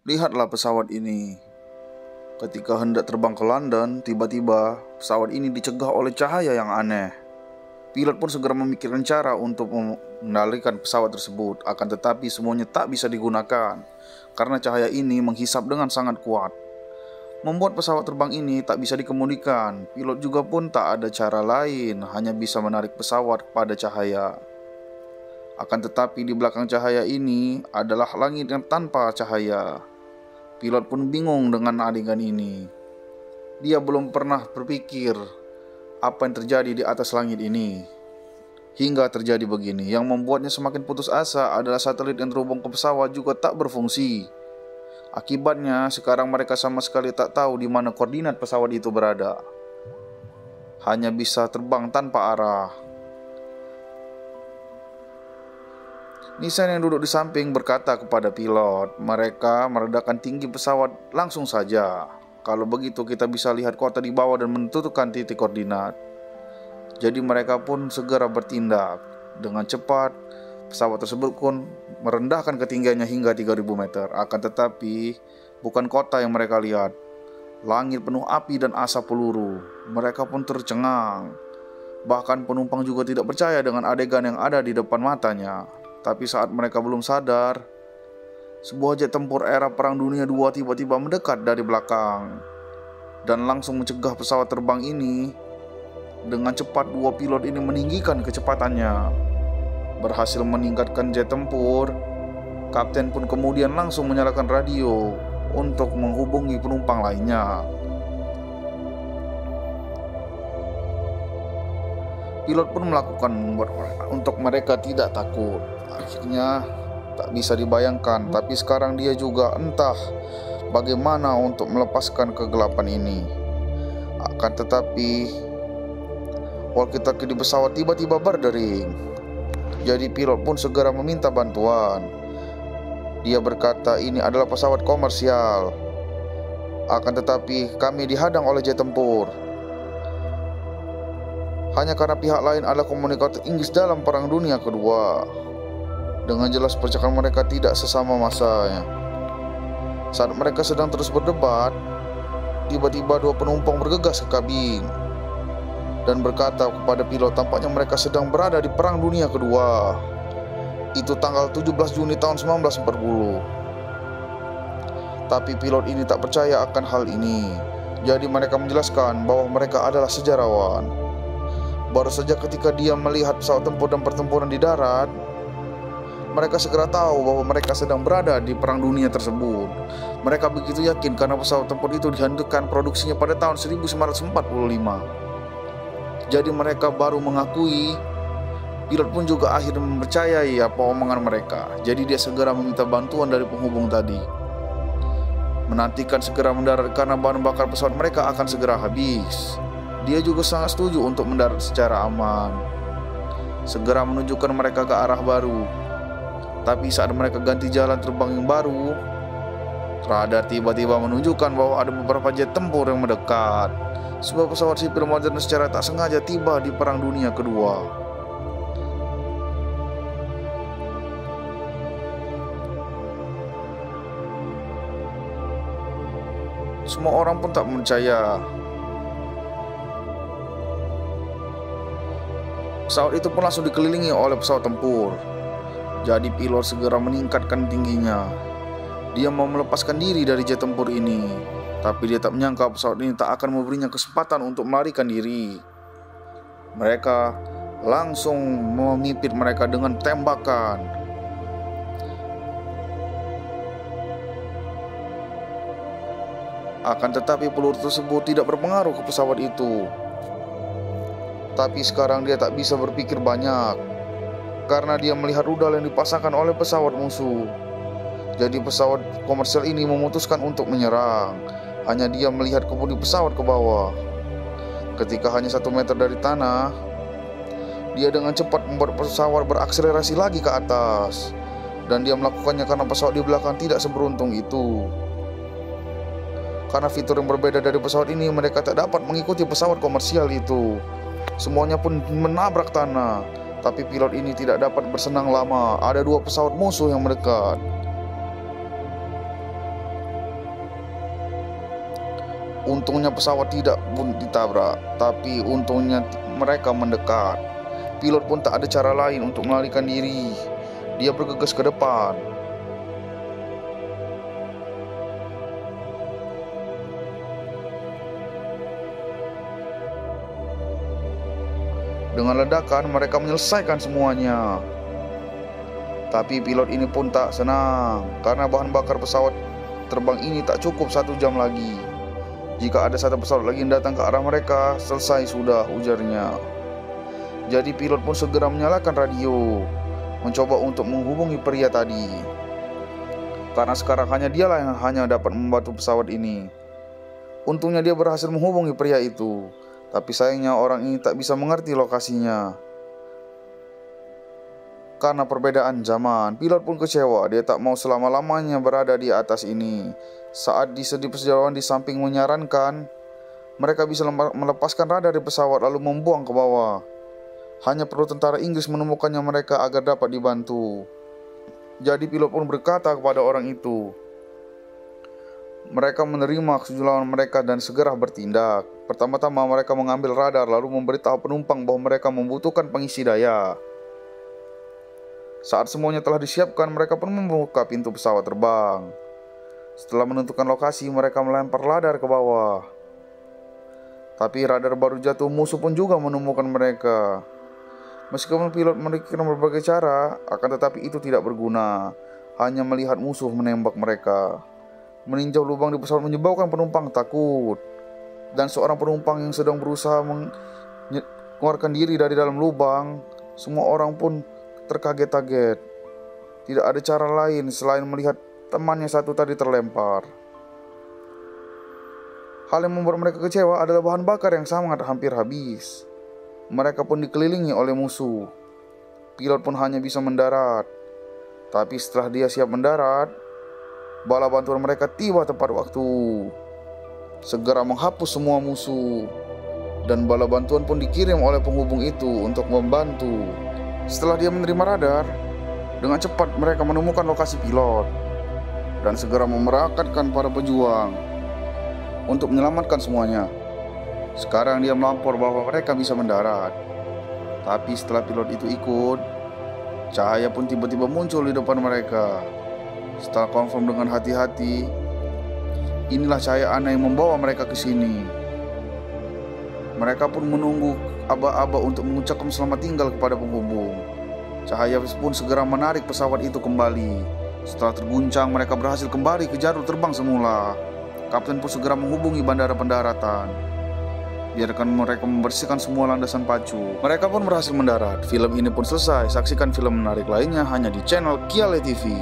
Lihatlah pesawat ini. Ketika hendak terbang ke London, tiba-tiba pesawat ini dicegah oleh cahaya yang aneh. Pilot pun segera memikirkan cara untuk mengendalikan pesawat tersebut, akan tetapi semuanya tak bisa digunakan karena cahaya ini menghisap dengan sangat kuat, membuat pesawat terbang ini tak bisa dikemudikan. Pilot juga pun tak ada cara lain, hanya bisa menarik pesawat kepada cahaya. Akan tetapi di belakang cahaya ini adalah langit yang tanpa cahaya. Pilot pun bingung dengan adegan ini. Dia belum pernah berpikir apa yang terjadi di atas langit ini hingga terjadi begini. Yang membuatnya semakin putus asa adalah satelit yang terhubung ke pesawat juga tak berfungsi. Akibatnya sekarang mereka sama sekali tak tahu di mana koordinat pesawat itu berada. Hanya bisa terbang tanpa arah. Nisan yang duduk di samping berkata kepada pilot, "Mereka meredakan tinggi pesawat langsung saja. Kalau begitu kita bisa lihat kota di bawah dan menentukan titik koordinat." Jadi mereka pun segera bertindak. Dengan cepat, pesawat tersebut pun merendahkan ketinggiannya hingga 3000 meter. Akan tetapi, bukan kota yang mereka lihat. Langit penuh api dan asap peluru. Mereka pun tercengang. Bahkan penumpang juga tidak percaya dengan adegan yang ada di depan matanya. Tapi saat mereka belum sadar, sebuah jet tempur era Perang Dunia II tiba-tiba mendekat dari belakang dan langsung mencegah pesawat terbang ini. Dengan cepat dua pilot ini meninggikan kecepatannya, berhasil meningkatkan jet tempur. Kapten pun kemudian langsung menyalakan radio untuk menghubungi penumpang lainnya. Pilot pun melakukan untuk mereka tidak takut. Akhirnya tak bisa dibayangkan, tapi sekarang dia juga entah bagaimana untuk melepaskan kegelapan ini. Akan tetapi walkie-talkie di pesawat tiba-tiba berdering. Jadi pilot pun segera meminta bantuan. Dia berkata ini adalah pesawat komersial. Akan tetapi kami dihadang oleh jet tempur. Hanya karena pihak lain adalah komunikator Inggris dalam Perang Dunia Kedua. Dengan jelas percakapan mereka tidak sesama masanya. Saat mereka sedang terus berdebat, tiba-tiba dua penumpang bergegas ke kabin dan berkata kepada pilot tampaknya mereka sedang berada di Perang Dunia Kedua. Itu tanggal 17 Juni tahun 1940. Tapi pilot ini tak percaya akan hal ini. Jadi mereka menjelaskan bahwa mereka adalah sejarawan. Baru saja ketika dia melihat pesawat tempur dan pertempuran di darat, mereka segera tahu bahwa mereka sedang berada di Perang Dunia tersebut. Mereka begitu yakin karena pesawat tempur itu dihentikan produksinya pada tahun 1945. Jadi mereka baru mengakui. Pilot pun juga akhirnya mempercayai apa omongan mereka. Jadi dia segera meminta bantuan dari penghubung tadi. Menantikan segera mendarat karena bahan bakar pesawat mereka akan segera habis. Dia juga sangat setuju untuk mendarat secara aman, segera menunjukkan mereka ke arah baru. Tapi saat mereka ganti jalan terbang yang baru, radar tiba-tiba menunjukkan bahwa ada beberapa jet tempur yang mendekat. Sebuah pesawat sipil modern secara tak sengaja tiba di Perang Dunia Kedua. Semua orang pun tak percaya. Pesawat itu pun langsung dikelilingi oleh pesawat tempur. Jadi pilot segera meningkatkan tingginya. Dia mau melepaskan diri dari jet tempur ini, tapi dia tak menyangka pesawat ini tak akan memberinya kesempatan untuk melarikan diri. Mereka langsung memipit mereka dengan tembakan. Akan tetapi peluru tersebut tidak berpengaruh ke pesawat itu. Tapi sekarang dia tak bisa berpikir banyak karena dia melihat rudal yang dipasangkan oleh pesawat musuh. Jadi pesawat komersial ini memutuskan untuk menyerang. Hanya dia melihat kemudi pesawat ke bawah. Ketika hanya 1 meter dari tanah, dia dengan cepat membuat pesawat berakselerasi lagi ke atas. Dan dia melakukannya karena pesawat di belakang tidak seberuntung itu. Karena fitur yang berbeda dari pesawat ini, mereka tak dapat mengikuti pesawat komersial itu. Semuanya pun menabrak tanah. Tapi pilot ini tidak dapat bersenang lama. Ada 2 pesawat musuh yang mendekat. Untungnya pesawat tidak pun ditabrak, tapi untungnya mereka mendekat. Pilot pun tak ada cara lain untuk melarikan diri. Dia bergegas ke depan. Dengan ledakan mereka menyelesaikan semuanya. Tapi pilot ini pun tak senang karena bahan bakar pesawat terbang ini tak cukup 1 jam lagi. Jika ada satu pesawat lagi yang datang ke arah mereka, selesai sudah, ujarnya. Jadi pilot pun segera menyalakan radio, mencoba untuk menghubungi pria tadi. Karena sekarang hanya dialah yang hanya dapat membantu pesawat ini. Untungnya dia berhasil menghubungi pria itu, tapi sayangnya orang ini tak bisa mengerti lokasinya. Karena perbedaan zaman, pilot pun kecewa. Dia tak mau selama-lamanya berada di atas ini. Saat di perjalanan di samping menyarankan mereka bisa melepaskan radar dari pesawat lalu membuang ke bawah. Hanya perlu tentara Inggris menemukannya mereka agar dapat dibantu. Jadi pilot pun berkata kepada orang itu. Mereka menerima kesujuan mereka dan segera bertindak. Pertama-tama mereka mengambil radar lalu memberitahu penumpang bahwa mereka membutuhkan pengisi daya. Saat semuanya telah disiapkan, mereka pun membuka pintu pesawat terbang. Setelah menentukan lokasi, mereka melempar radar ke bawah. Tapi radar baru jatuh, musuh pun juga menemukan mereka. Meskipun pilot memikirkan berbagai cara, akan tetapi itu tidak berguna. Hanya melihat musuh menembak mereka. Meninjau lubang di pesawat menyebabkan penumpang takut. Dan seorang penumpang yang sedang berusaha mengeluarkan diri dari dalam lubang, semua orang pun terkaget-kaget. Tidak ada cara lain selain melihat temannya satu tadi terlempar. Hal yang membuat mereka kecewa adalah bahan bakar yang sangat hampir habis. Mereka pun dikelilingi oleh musuh. Pilot pun hanya bisa mendarat. Tapi setelah dia siap mendarat, bala bantuan mereka tiba tepat waktu. Segera menghapus semua musuh. Dan bala bantuan pun dikirim oleh penghubung itu untuk membantu. Setelah dia menerima radar, dengan cepat mereka menemukan lokasi pilot dan segera memerintahkan para pejuang untuk menyelamatkan semuanya. Sekarang dia melapor bahwa mereka bisa mendarat. Tapi setelah pilot itu ikut, cahaya pun tiba-tiba muncul di depan mereka. Setelah konfirm dengan hati-hati, inilah cahaya aneh yang membawa mereka ke sini. Mereka pun menunggu aba-aba untuk mengucapkan selamat tinggal kepada penghubung. Cahaya pun segera menarik pesawat itu kembali. Setelah terguncang, mereka berhasil kembali ke jalur terbang semula. Kapten pun segera menghubungi bandara pendaratan. Biarkan mereka membersihkan semua landasan pacu. Mereka pun berhasil mendarat. Film ini pun selesai. Saksikan film menarik lainnya hanya di channel Kiale TV.